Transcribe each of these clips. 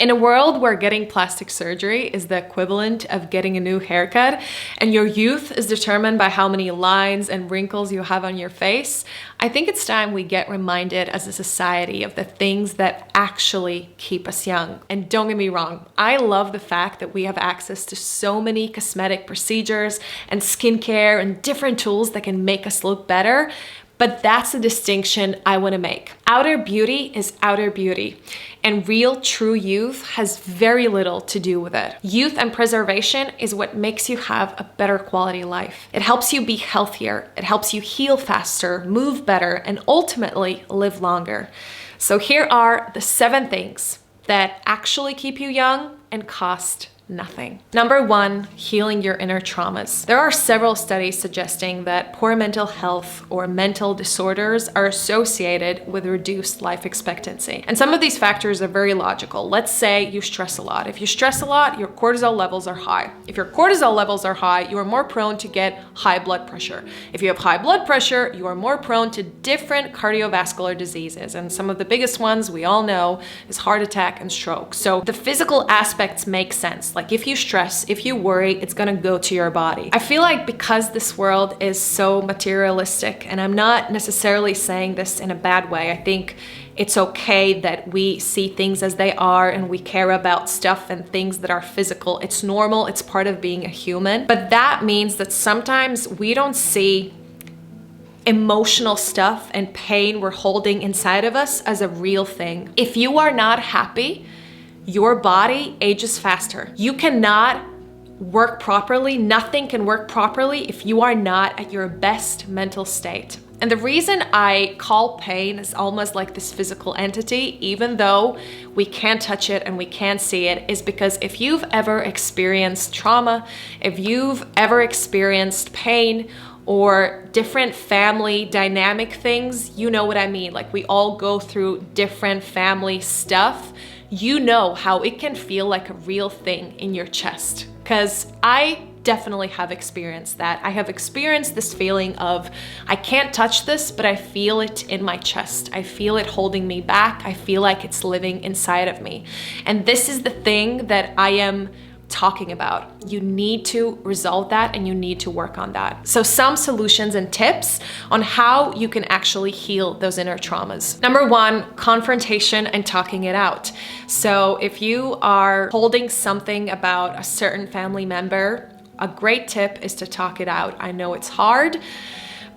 In a world where getting plastic surgery is the equivalent of getting a new haircut and your youth is determined by how many lines and wrinkles you have on your face, I think it's time we get reminded as a society of the things that actually keep us young. And don't get me wrong, I love the fact that we have access to so many cosmetic procedures and skincare and different tools that can make us look better. But that's the distinction I want to make. Outer beauty is outer beauty, and real true youth has very little to do with it. Youth and preservation is what makes you have a better quality life. It helps you be healthier, it helps you heal faster, move better, and ultimately live longer. So here are the 7 things that actually keep you young and cost nothing. Number 1, healing your inner traumas. There are several studies suggesting that poor mental health or mental disorders are associated with reduced life expectancy. And some of these factors are very logical. Let's say you stress a lot. If you stress a lot, your cortisol levels are high. If your cortisol levels are high, you are more prone to get high blood pressure. If you have high blood pressure, you are more prone to different cardiovascular diseases. And some of the biggest ones we all know is heart attack and stroke. So the physical aspects make sense. Like if you stress, if you worry, it's gonna go to your body. I feel like because this world is so materialistic, and I'm not necessarily saying this in a bad way, I think it's okay that we see things as they are and we care about stuff and things that are physical. It's normal, it's part of being a human. But that means that sometimes we don't see emotional stuff and pain we're holding inside of us as a real thing. If you are not happy, your body ages faster. You cannot work properly. Nothing can work properly if you are not at your best mental state. And the reason I call pain is almost like this physical entity, even though we can't touch it and we can't see it, is because if you've ever experienced trauma, if you've ever experienced pain or different family dynamic things, you know what I mean. Like we all go through different family stuff. You know how it can feel like a real thing in your chest. Because I definitely have experienced that. I have experienced this feeling of, I can't touch this, but I feel it in my chest. I feel it holding me back. I feel like it's living inside of me. And this is the thing that I am talking about. You need to resolve that and you need to work on that. So some solutions and tips on how you can actually heal those inner traumas. Number 1, confrontation and talking it out. So if you are holding something about a certain family member, a great tip is to talk it out. I know it's hard,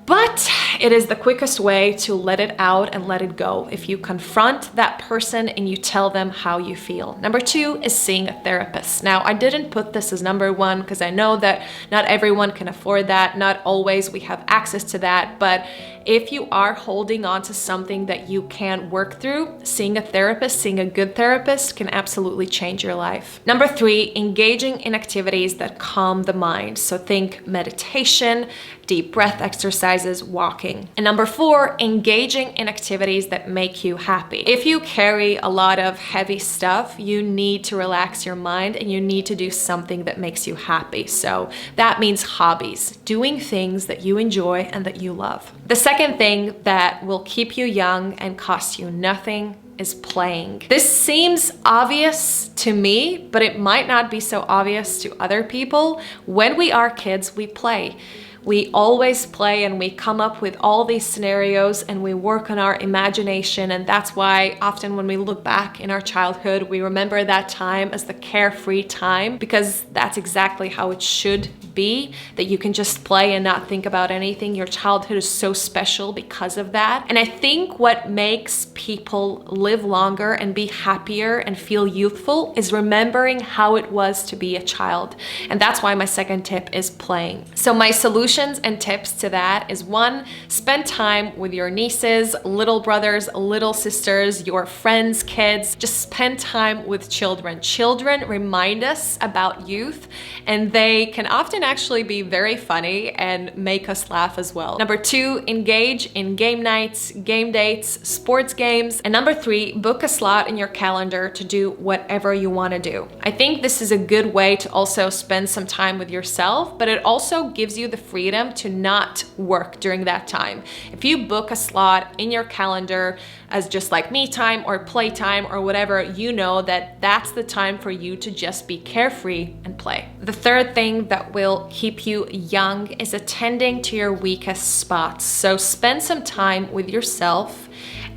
but it is the quickest way to let it out and let it go. If you confront that person and you tell them how you feel. Number 2 is seeing a therapist. Now, I didn't put this as number 1 because I know that not everyone can afford that. Not always we have access to that. But if you are holding on to something that you can't work through, seeing a therapist, seeing a good therapist can absolutely change your life. Number 3, engaging in activities that calm the mind. So think meditation, deep breath exercises, walking. And number 4, engaging in activities that make you happy. If you carry a lot of heavy stuff, you need to relax your mind and you need to do something that makes you happy. So that means hobbies, doing things that you enjoy and that you love. The second thing that will keep you young and cost you nothing is playing. This seems obvious to me, but it might not be so obvious to other people. When we are kids, we play. We always play and we come up with all these scenarios and we work on our imagination, and that's why often when we look back in our childhood, we remember that time as the carefree time, because that's exactly how it should be, that you can just play and not think about anything. Your childhood is so special because of that. And I think what makes people live longer and be happier and feel youthful is remembering how it was to be a child. And that's why my second tip is playing. So my solutions and tips to that is 1, spend time with your nieces, little brothers, little sisters, your friends, kids. Just spend time with children. Children remind us about youth, and they can often actually be very funny and make us laugh as well. Number 2, engage in game nights, game dates, sports games. And number 3, book a slot in your calendar to do whatever you want to do. I think this is a good way to also spend some time with yourself, but it also gives you the freedom to not work during that time. If you book a slot in your calendar as just like me time or playtime or whatever, you know that that's the time for you to just be carefree and play. The third thing that will keep you young is attending to your weakest spots. So spend some time with yourself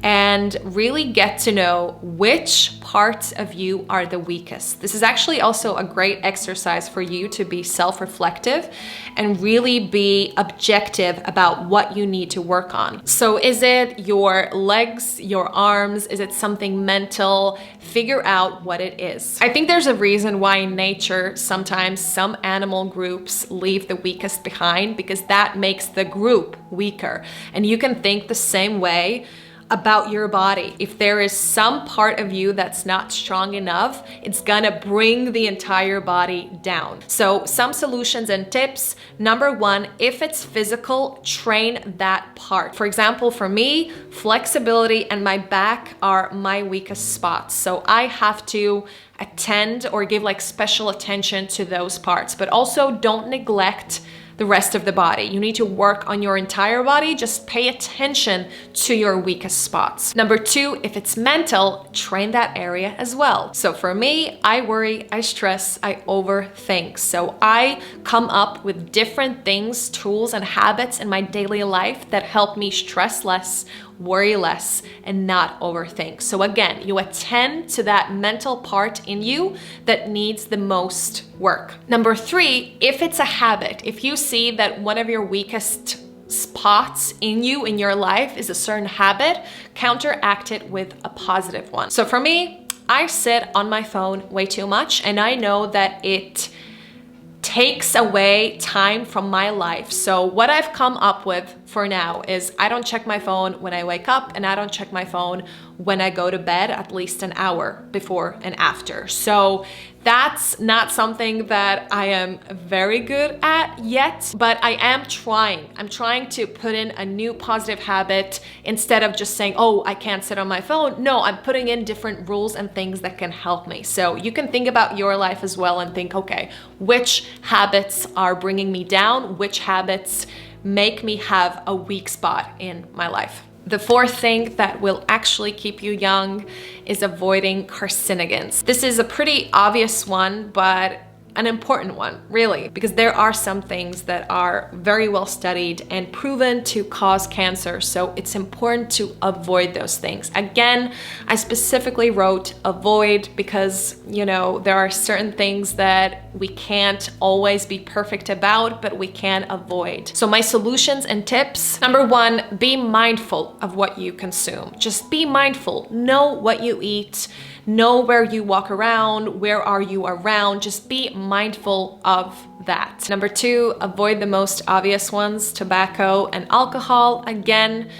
and really get to know which parts of you are the weakest. This is actually also a great exercise for you to be self-reflective and really be objective about what you need to work on. So is it your legs, your arms? Is it something mental? Figure out what it is. I think there's a reason why in nature sometimes some animal groups leave the weakest behind, because that makes the group weaker. And you can think the same way about your body. If there is some part of you that's not strong enough, it's gonna bring the entire body down. So some solutions and tips. Number one, if it's physical, train that part. For example, for me, flexibility and my back are my weakest spots. So I have to attend or give like special attention to those parts, but also don't neglect the rest of the body. You need to work on your entire body. Just pay attention to your weakest spots. Number two, if it's mental, train that area as well. So for me, I worry, I stress, I overthink. So I come up with different things, tools, and habits in my daily life that help me stress less, worry less, and not overthink. So again, you attend to that mental part in you that needs the most work. Number three, if it's a habit, if you see that one of your weakest spots in you, in your life, is a certain habit, counteract it with a positive one. So for me, I sit on my phone way too much, and I know that it takes away time from my life. So what I've come up with for now is I don't check my phone when I wake up, and I don't check my phone when I go to bed at least an hour before and after. So that's not something that I am very good at yet, but I am trying. I'm trying to put in a new positive habit instead of just saying, oh, I can't sit on my phone. No, I'm putting in different rules and things that can help me. So you can think about your life as well and think, okay, which habits are bringing me down? Which habits make me have a weak spot in my life? The fourth thing that will actually keep you young is avoiding carcinogens. This is a pretty obvious one, but an important one, really, because there are some things that are very well studied and proven to cause cancer. So it's important to avoid those things. Again, I specifically wrote avoid because, you know, there are certain things that we can't always be perfect about, but we can avoid. So my solutions and tips: number one, be mindful of what you consume. Just be mindful. Know what you eat. Know where you walk around, where are you around, just be mindful of that. Number two, avoid the most obvious ones, tobacco and alcohol. Again,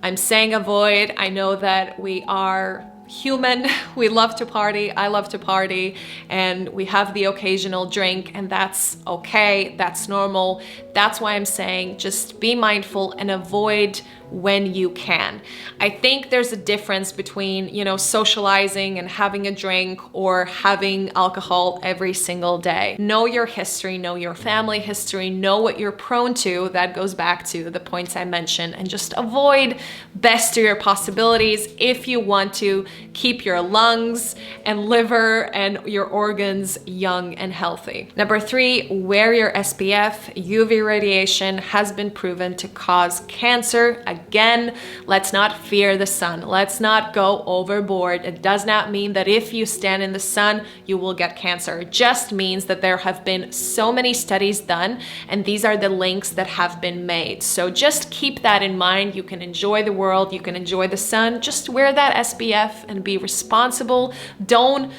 I'm saying avoid. I know that we are human, we love to party, I love to party, and we have the occasional drink, and that's okay, that's normal. That's why I'm saying just be mindful and avoid when you can. I think there's a difference between, you know, socializing and having a drink or having alcohol every single day. Know your history, know your family history, know what you're prone to. That goes back to the points I mentioned, and just avoid best to your possibilities if you want to keep your lungs and liver and your organs young and healthy. Number three, wear your SPF. UV radiation has been proven to cause cancer. Again, let's not fear the sun. Let's not go overboard. It does not mean that if you stand in the sun, you will get cancer. It just means that there have been so many studies done, and these are the links that have been made. So just keep that in mind. You can enjoy the world, you can enjoy the sun. Just wear that SPF and be responsible. Don't,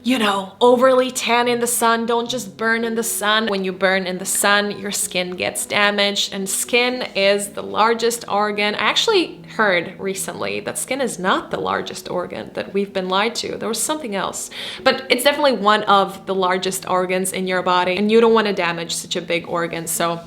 you know, overly tan in the sun. Don't just burn in the sun. When you burn in the sun, your skin gets damaged, and skin is the largest organ. I actually heard recently that skin is not the largest organ, that we've been lied to. There was something else, but it's definitely one of the largest organs in your body, and you don't want to damage such a big organ. So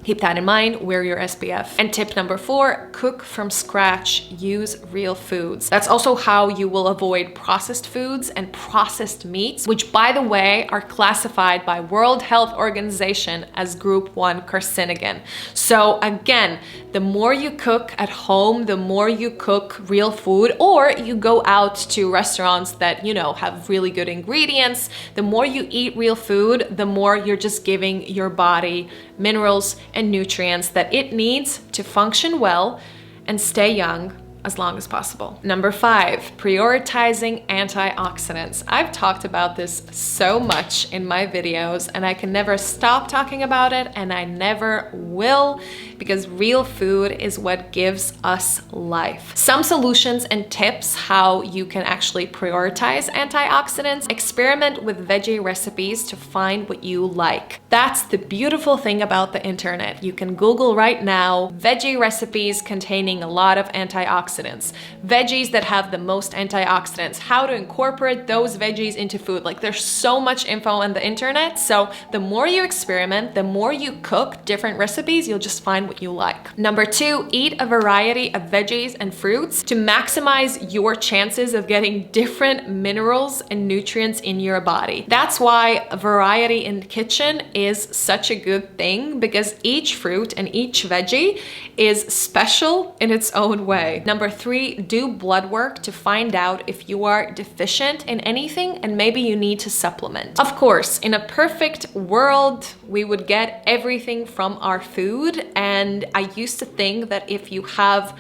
Keep that in mind, wear your SPF. And tip number 4, cook from scratch, use real foods. That's also how you will avoid processed foods and processed meats, which by the way, are classified by World Health Organization as group 1 carcinogen. So again, the more you cook at home, the more you cook real food, or you go out to restaurants that, you know, have really good ingredients, the more you eat real food, the more you're just giving your body minerals and nutrients that it needs to function well and stay young as long as possible. Number 5, prioritizing antioxidants. I've talked about this so much in my videos and I can never stop talking about it, and I never will, because real food is what gives us life. Some solutions and tips how you can actually prioritize antioxidants: experiment with veggie recipes to find what you like. That's the beautiful thing about the internet. You can Google right now veggie recipes containing a lot of antioxidants. Veggies that have the most antioxidants, how to incorporate those veggies into food. Like, there's so much info on the internet. So the more you experiment, the more you cook different recipes, you'll just find what you like. Number 2, eat a variety of veggies and fruits to maximize your chances of getting different minerals and nutrients in your body. That's why variety in the kitchen is such a good thing, because each fruit and each veggie is special in its own way. Number 3, do blood work to find out if you are deficient in anything and maybe you need to supplement. Of course, in a perfect world, we would get everything from our food. And I used to think that if you have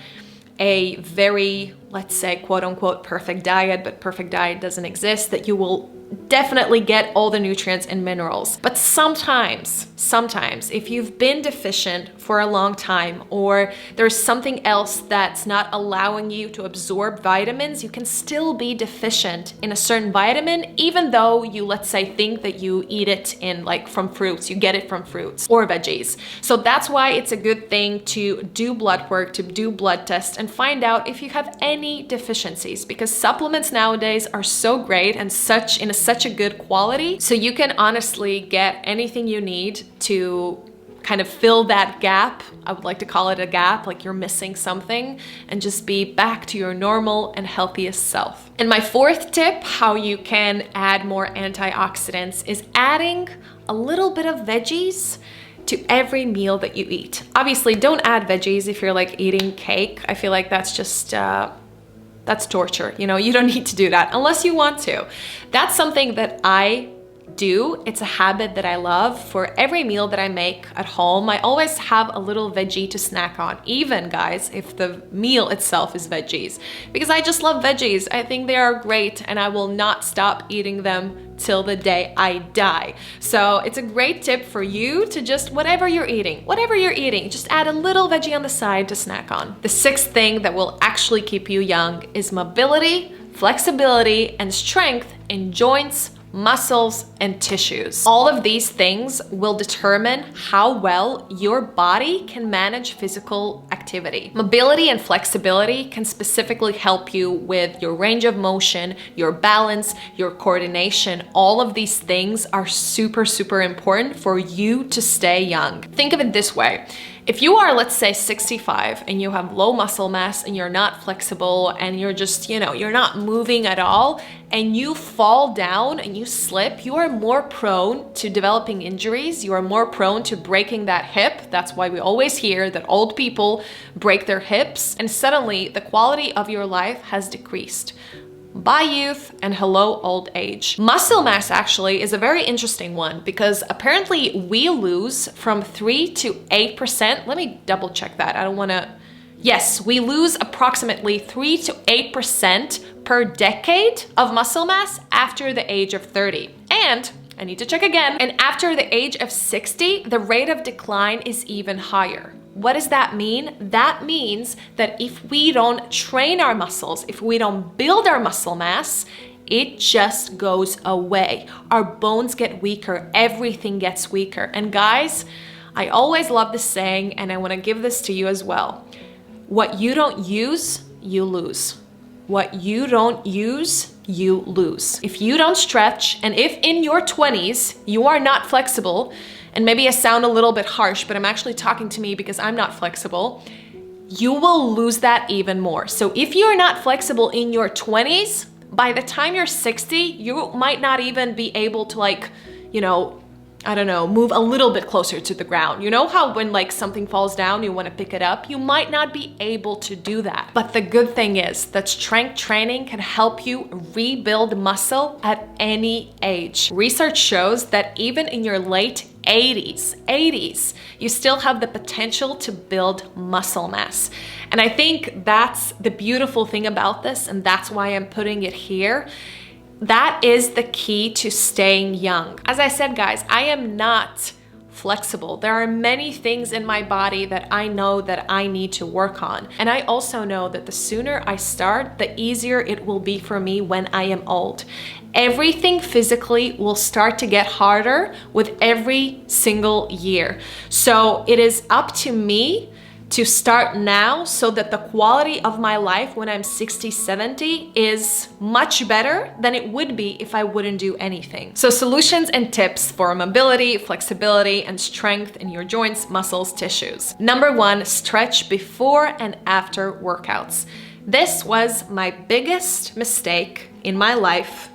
a very, let's say, quote unquote, perfect diet, but perfect diet doesn't exist, that you will definitely get all the nutrients and minerals. But sometimes, if you've been deficient for a long time, or there's something else that's not allowing you to absorb vitamins, you can still be deficient in a certain vitamin, even though you, let's say, think that you eat it in, like, from fruits, you get it from fruits or veggies. So that's why it's a good thing to do blood work, to do blood tests and find out if you have any deficiencies, because supplements nowadays are so great and such a good quality. So you can honestly get anything you need to kind of fill that gap. I would like to call it a gap, like you're missing something, and just be back to your normal and healthiest self. And my 4th tip, how you can add more antioxidants, is adding a little bit of veggies to every meal that you eat. Obviously, don't add veggies if you're like eating cake. I feel like that's just that's torture. You know, you don't need to do that unless you want to. That's something that I do. It's a habit that I love. For every meal that I make at home, I always have a little veggie to snack on, even, guys, if the meal itself is veggies, because I just love veggies. I think they are great and I will not stop eating them till the day I die. So it's a great tip for you to just, whatever you're eating, just add a little veggie on the side to snack on. The 6th thing that will actually keep you young is mobility, flexibility, and strength in joints, muscles, and tissues. All of these things will determine how well your body can manage physical activity. Mobility and flexibility can specifically help you with your range of motion, your balance, your coordination. All of these things are super, super important for you to stay young. Think of it this way. If you are, let's say, 65 and you have low muscle mass and you're not flexible and you're just, you're not moving at all, and you fall down and you slip, you are more prone to developing injuries. You are more prone to breaking that hip. That's why we always hear that old people break their hips, and suddenly the quality of your life has decreased. Bye youth and hello old age. Muscle mass actually is a very interesting one, because apparently we lose from 3 to 8%. Let me double check that. Yes, we lose approximately 3 to 8% per decade of muscle mass after the age of 30. And I need to check again. And after the age of 60, the rate of decline is even higher. What does that mean? That means that if we don't train our muscles, if we don't build our muscle mass, it just goes away. Our bones get weaker, everything gets weaker. And guys, I always love this saying, and I want to give this to you as well. What you don't use, you lose. What you don't use, you lose. If you don't stretch, and if in your 20s you are not flexible, and maybe I sound a little bit harsh, but I'm actually talking to me because I'm not flexible, you will lose that even more. So if you're not flexible in your 20s, by the time you're 60, you might not even be able to like, you know, I don't know, move a little bit closer to the ground. You know how when like something falls down, you want to pick it up? You might not be able to do that. But the good thing is that strength training can help you rebuild muscle at any age. Research shows that even in your late 80s, you still have the potential to build muscle mass. And I think that's the beautiful thing about this, and that's why I'm putting it here. That is the key to staying young. As I said, guys, I am not flexible. There are many things in my body that I know that I need to work on. And I also know that the sooner I start, the easier it will be for me when I am old. Everything physically will start to get harder with every single year. So it is up to me to start now so that the quality of my life when I'm 60, 70 is much better than it would be if I wouldn't do anything. So solutions and tips for mobility, flexibility, and strength in your joints, muscles, tissues. Number 1, stretch before and after workouts. This was my biggest mistake in my life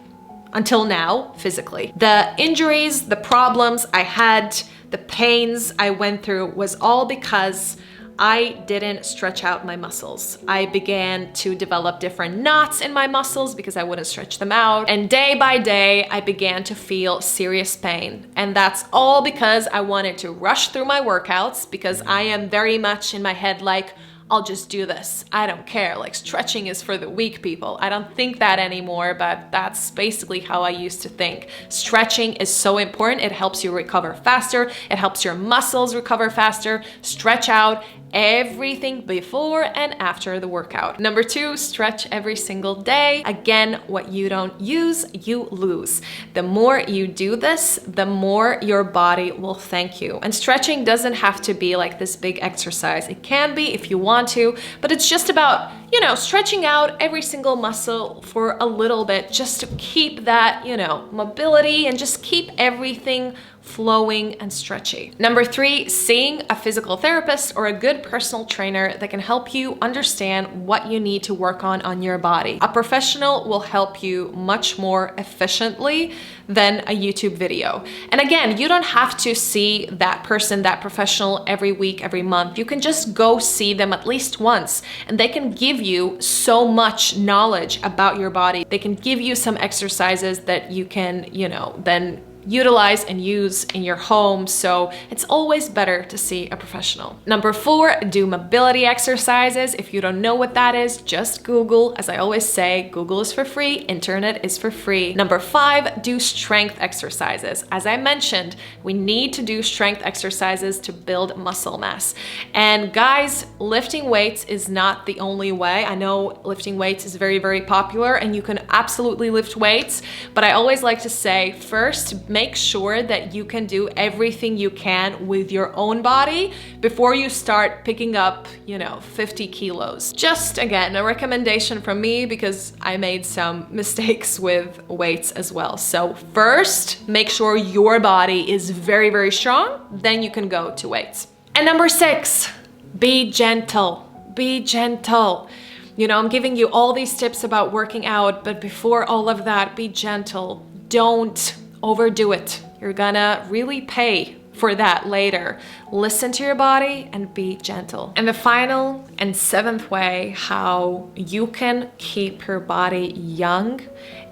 until now, physically. The injuries, the problems I had, the pains I went through was all because I didn't stretch out my muscles. I began to develop different knots in my muscles because I wouldn't stretch them out. And day by day, I began to feel serious pain. And that's all because I wanted to rush through my workouts because I am very much in my head like, I'll just do this. I don't care. Like, stretching is for the weak people. I don't think that anymore, but that's basically how I used to think. Stretching is so important. It helps you recover faster. It helps your muscles recover faster. Stretch out everything before and after the workout. Number 2, stretch every single day. Again, what you don't use, you lose. The more you do this, the more your body will thank you. And stretching doesn't have to be like this big exercise. It can be if you want to, but it's just about, you know, stretching out every single muscle for a little bit just to keep that, you know, mobility and just keep everything flowing and stretchy. Number 3, seeing a physical therapist or a good personal trainer that can help you understand what you need to work on your body. A professional will help you much more efficiently than a YouTube video. And again, you don't have to see that person, that professional every week, every month. You can just go see them at least once, and they can give you so much knowledge about your body. They can give you some exercises that you can, you know, then utilize and use in your home. So it's always better to see a professional. Number 4, do mobility exercises. If you don't know what that is, just Google. As I always say, Google is for free, internet is for free. Number 5, do strength exercises. As I mentioned, we need to do strength exercises to build muscle mass. And guys, lifting weights is not the only way. I know lifting weights is very, very popular and you can absolutely lift weights, but I always like to say, first, make sure that you can do everything you can with your own body before you start picking up, you know, 50 kilos. Just again, a recommendation from me because I made some mistakes with weights as well. So first, make sure your body is very, very strong, then you can go to weights. And number 6, be gentle. Be gentle. You know, I'm giving you all these tips about working out, but before all of that, be gentle. Don't overdo it. You're gonna really pay for that later. Listen to your body and be gentle. And the final and 7th way how you can keep your body young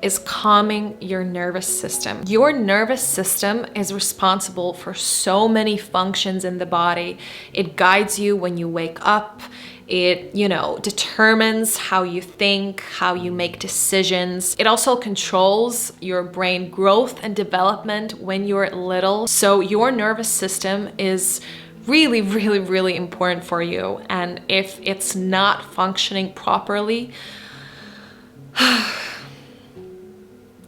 is calming your nervous system. Your nervous system is responsible for so many functions in the body. It guides you when you wake up. It, you know, determines how you think, how you make decisions. It also controls your brain growth and development when you're little. So your nervous system is really, really, really important for you. And if it's not functioning properly,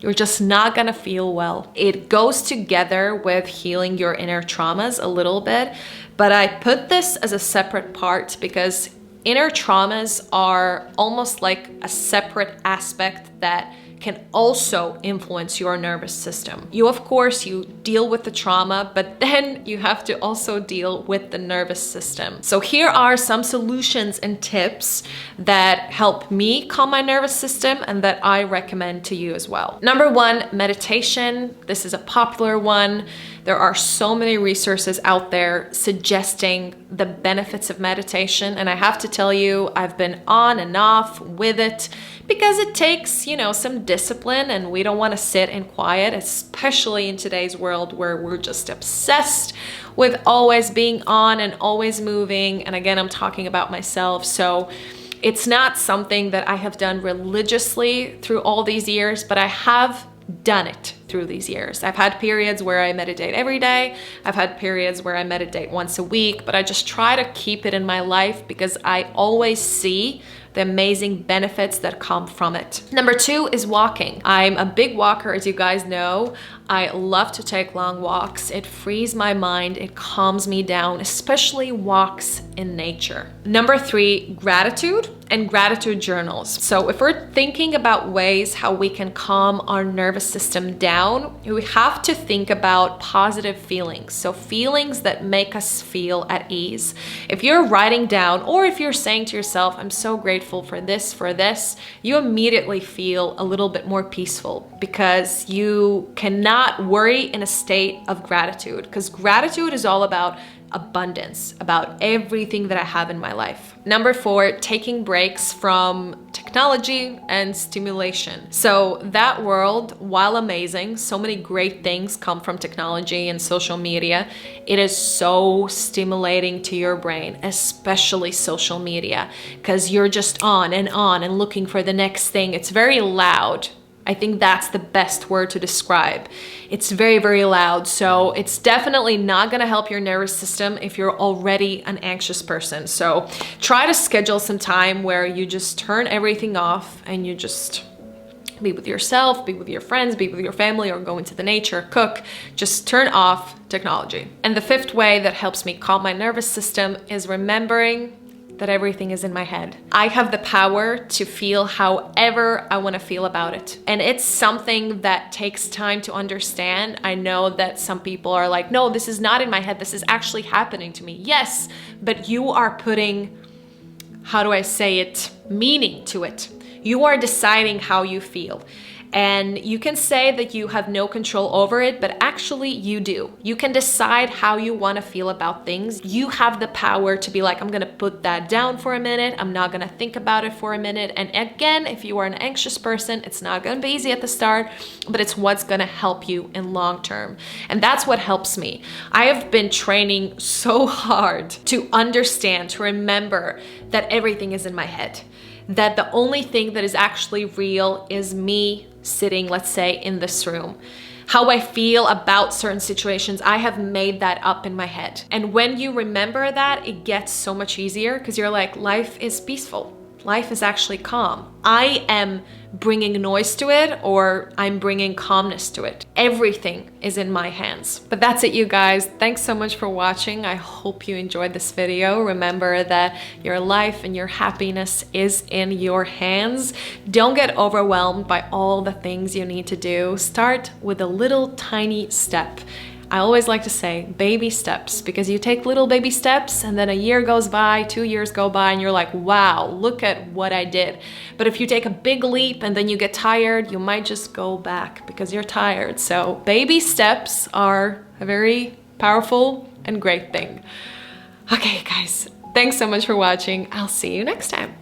you're just not gonna feel well. It goes together with healing your inner traumas a little bit, but I put this as a separate part because inner traumas are almost like a separate aspect that can also influence your nervous system. You, of course, you deal with the trauma, but then you have to also deal with the nervous system. So here are some solutions and tips that help me calm my nervous system and that I recommend to you as well. Number one, meditation. This is a popular one. There are so many resources out there suggesting the benefits of meditation. And I have to tell you, I've been on and off with it because it takes, some discipline, and we don't want to sit in quiet, especially in today's world where we're just obsessed with always being on and always moving. And again, I'm talking about myself. So it's not something that I have done religiously through all these years, but I have done it through these years. I've had periods where I meditate every day. I've had periods where I meditate once a week, but I just try to keep it in my life because I always see the amazing benefits that come from it. Number two is walking. I'm a big walker, as you guys know. I love to take long walks. It frees my mind, it calms me down, especially walks in nature. Number three, gratitude and gratitude journals. So if we're thinking about ways how we can calm our nervous system down, we have to think about positive feelings. So feelings that make us feel at ease. If you're writing down, or if you're saying to yourself, I'm so grateful for this, you immediately feel a little bit more peaceful because you cannot worry in a state of gratitude, because gratitude is all about abundance, about everything that I have in my life. Number four, taking breaks from technology and stimulation. So that world, while amazing, so many great things come from technology and social media. It is so stimulating to your brain, especially social media, because you're just on and looking for the next thing. It's very loud. I think that's the best word to describe. It's very, very loud. So it's definitely not gonna help your nervous system if you're already an anxious person. So try to schedule some time where you just turn everything off and you just be with yourself, be with your friends, be with your family, or go into the nature, cook. Just turn off technology. And the fifth way that helps me calm my nervous system is remembering that everything is in my head. I have the power to feel however I want to feel about it. And it's something that takes time to understand. I know that some people are like, no, this is not in my head. This is actually happening to me. Yes, but you are putting, how do I say it, meaning to it. You are deciding how you feel. And you can say that you have no control over it, but actually you do. You can decide how you want to feel about things. You have the power to be like, I'm going to put that down for a minute. I'm not going to think about it for a minute. And again, if you are an anxious person, it's not going to be easy at the start, but it's what's going to help you in long term. And that's what helps me. I have been training so hard to understand, to remember that everything is in my head. That the only thing that is actually real is me sitting, let's say, in this room. How I feel about certain situations, I have made that up in my head. And when you remember that, it gets so much easier because you're like, life is peaceful. Life is actually calm. I am bringing noise to it, or I'm bringing calmness to it. Everything is in my hands. But that's it, you guys. Thanks so much for watching. I hope you enjoyed this video. Remember that your life and your happiness is in your hands. Don't get overwhelmed by all the things you need to do. Start with a little tiny step. I always like to say baby steps, because you take little baby steps and then a year goes by, 2 years go by, and you're like, wow, look at what I did. But if you take a big leap and then you get tired, you might just go back because you're tired. So baby steps are a very powerful and great thing. Okay, guys, thanks so much for watching. I'll see you next time.